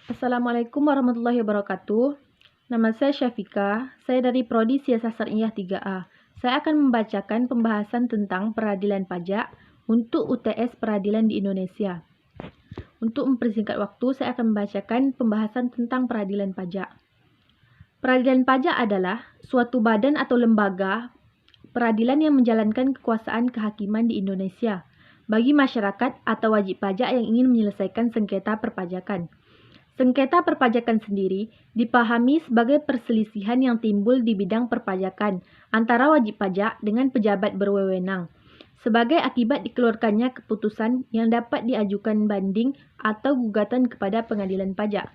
Assalamualaikum warahmatullahi wabarakatuh. Nama saya Syafika, saya dari Prodi Siasat Syariah 3A. Saya akan membacakan pembahasan tentang peradilan pajak untuk UTS peradilan di Indonesia. Untuk mempersingkat waktu, saya akan membacakan pembahasan tentang peradilan pajak. Peradilan pajak adalah suatu badan atau lembaga peradilan yang menjalankan kekuasaan kehakiman di Indonesia bagi masyarakat atau wajib pajak yang ingin menyelesaikan sengketa perpajakan. Sengketa perpajakan sendiri dipahami sebagai perselisihan yang timbul di bidang perpajakan antara wajib pajak dengan pejabat berwenang, sebagai akibat dikeluarkannya keputusan yang dapat diajukan banding atau gugatan kepada pengadilan pajak.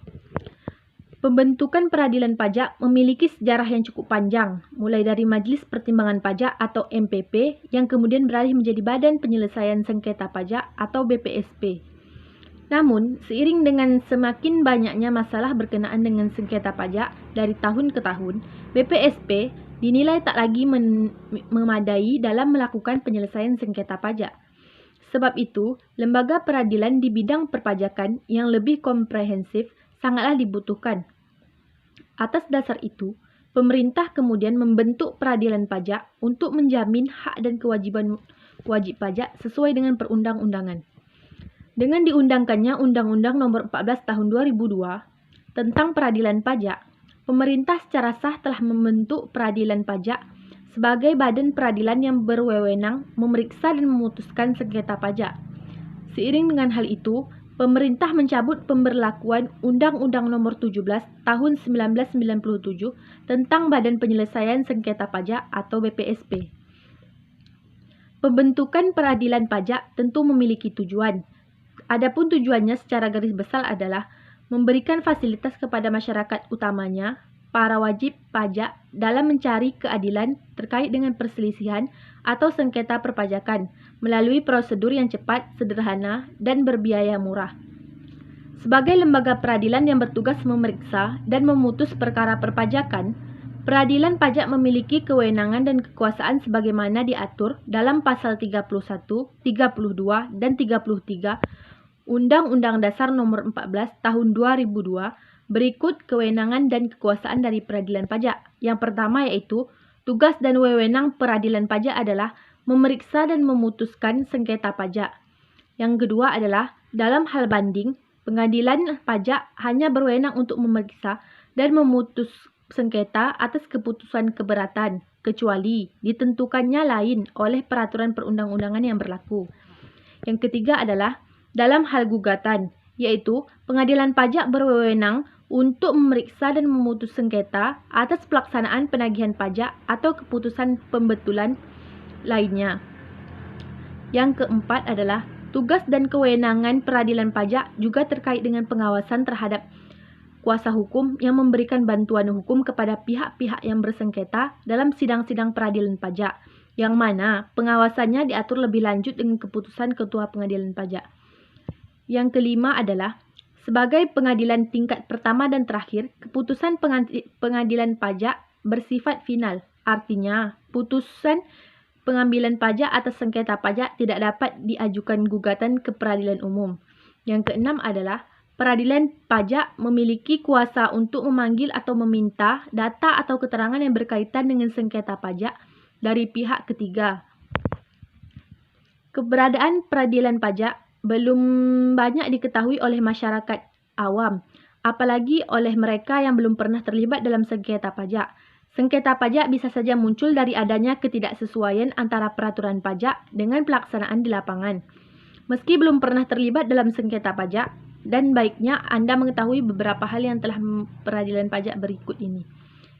Pembentukan peradilan pajak memiliki sejarah yang cukup panjang, mulai dari Majelis Pertimbangan Pajak atau MPP yang kemudian beralih menjadi Badan Penyelesaian Sengketa Pajak atau BPSP. Namun, seiring dengan semakin banyaknya masalah berkenaan dengan sengketa pajak dari tahun ke tahun, BPSP dinilai tak lagi memadai dalam melakukan penyelesaian sengketa pajak. Sebab itu, lembaga peradilan di bidang perpajakan yang lebih komprehensif sangatlah dibutuhkan. Atas dasar itu, pemerintah kemudian membentuk peradilan pajak untuk menjamin hak dan kewajiban wajib pajak sesuai dengan perundang-undangan. Dengan diundangkannya Undang-Undang Nomor 14 Tahun 2002 tentang Peradilan Pajak, pemerintah secara sah telah membentuk peradilan pajak sebagai badan peradilan yang berwenang memeriksa dan memutuskan sengketa pajak. Seiring dengan hal itu, pemerintah mencabut pemberlakuan Undang-Undang Nomor 17 Tahun 1997 tentang Badan Penyelesaian Sengketa Pajak atau BPSP. Pembentukan peradilan pajak tentu memiliki tujuan. Adapun tujuannya secara garis besar adalah memberikan fasilitas kepada masyarakat, utamanya para wajib pajak, dalam mencari keadilan terkait dengan perselisihan atau sengketa perpajakan melalui prosedur yang cepat, sederhana, dan berbiaya murah. Sebagai lembaga peradilan yang bertugas memeriksa dan memutus perkara perpajakan, peradilan pajak memiliki kewenangan dan kekuasaan sebagaimana diatur dalam pasal 31, 32, dan 33 Undang-Undang Dasar Nomor 14 Tahun 2002 berikut kewenangan dan kekuasaan dari peradilan pajak. Yang pertama yaitu, tugas dan wewenang peradilan pajak adalah memeriksa dan memutuskan sengketa pajak. Yang kedua adalah, dalam hal banding, pengadilan pajak hanya berwenang untuk memeriksa dan memutus sengketa atas keputusan keberatan, kecuali ditentukannya lain oleh peraturan perundang-undangan yang berlaku. Yang ketiga adalah, dalam hal gugatan, yaitu pengadilan pajak berwenang untuk memeriksa dan memutus sengketa atas pelaksanaan penagihan pajak atau keputusan pembetulan lainnya. Yang keempat adalah, tugas dan kewenangan peradilan pajak juga terkait dengan pengawasan terhadap kuasa hukum yang memberikan bantuan hukum kepada pihak-pihak yang bersengketa dalam sidang-sidang peradilan pajak, yang mana pengawasannya diatur lebih lanjut dengan keputusan Ketua Pengadilan Pajak. Yang kelima adalah, sebagai pengadilan tingkat pertama dan terakhir, keputusan pengadilan pajak bersifat final. Artinya, putusan pengambilan pajak atas sengketa pajak tidak dapat diajukan gugatan ke peradilan umum. Yang keenam adalah, peradilan pajak memiliki kuasa untuk memanggil atau meminta data atau keterangan yang berkaitan dengan sengketa pajak dari pihak ketiga. Keberadaan peradilan pajak belum banyak diketahui oleh masyarakat awam, apalagi oleh mereka yang belum pernah terlibat dalam sengketa pajak. Sengketa pajak bisa saja muncul dari adanya ketidaksesuaian antara peraturan pajak dengan pelaksanaan di lapangan. Meski belum pernah terlibat dalam sengketa pajak, dan baiknya Anda mengetahui beberapa hal yang telah peradilan pajak berikut ini.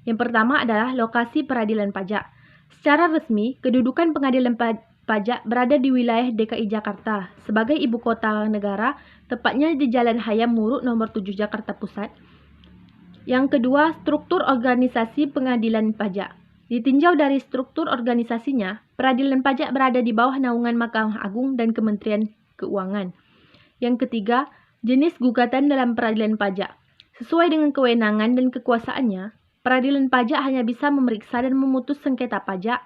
Yang pertama adalah lokasi peradilan pajak. Secara resmi, kedudukan pengadilan pajak berada di wilayah DKI Jakarta sebagai ibu kota negara, tepatnya di Jalan Hayam Wuruk Nomor 7 Jakarta Pusat. Yang kedua, struktur organisasi pengadilan pajak. Ditinjau dari struktur organisasinya, peradilan pajak berada di bawah naungan Mahkamah Agung dan Kementerian Keuangan. Yang ketiga, jenis gugatan dalam peradilan pajak. Sesuai dengan kewenangan dan kekuasaannya, peradilan pajak hanya bisa memeriksa dan memutus sengketa pajak.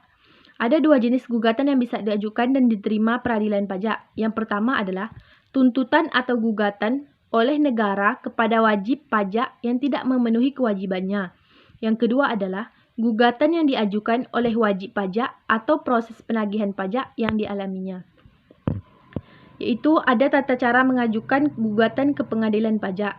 Ada dua jenis gugatan yang bisa diajukan dan diterima peradilan pajak. Yang pertama adalah tuntutan atau gugatan oleh negara kepada wajib pajak yang tidak memenuhi kewajibannya. Yang kedua adalah gugatan yang diajukan oleh wajib pajak atau proses penagihan pajak yang dialaminya. Yaitu ada tata cara mengajukan gugatan ke pengadilan pajak.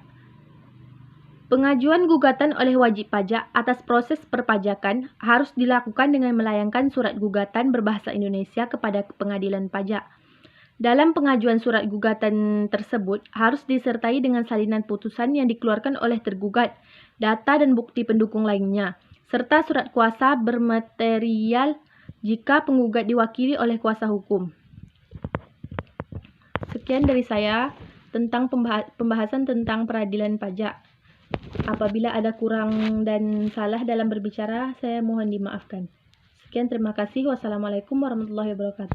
Pengajuan gugatan oleh wajib pajak atas proses perpajakan harus dilakukan dengan melayangkan surat gugatan berbahasa Indonesia kepada pengadilan pajak. Dalam pengajuan surat gugatan tersebut harus disertai dengan salinan putusan yang dikeluarkan oleh tergugat, data dan bukti pendukung lainnya, serta surat kuasa bermaterial jika penggugat diwakili oleh kuasa hukum. Sekian dari saya tentang pembahasan tentang peradilan pajak. Apabila ada kurang dan salah dalam berbicara, saya mohon dimaafkan. Sekian, terima kasih. Wassalamualaikum warahmatullahi wabarakatuh.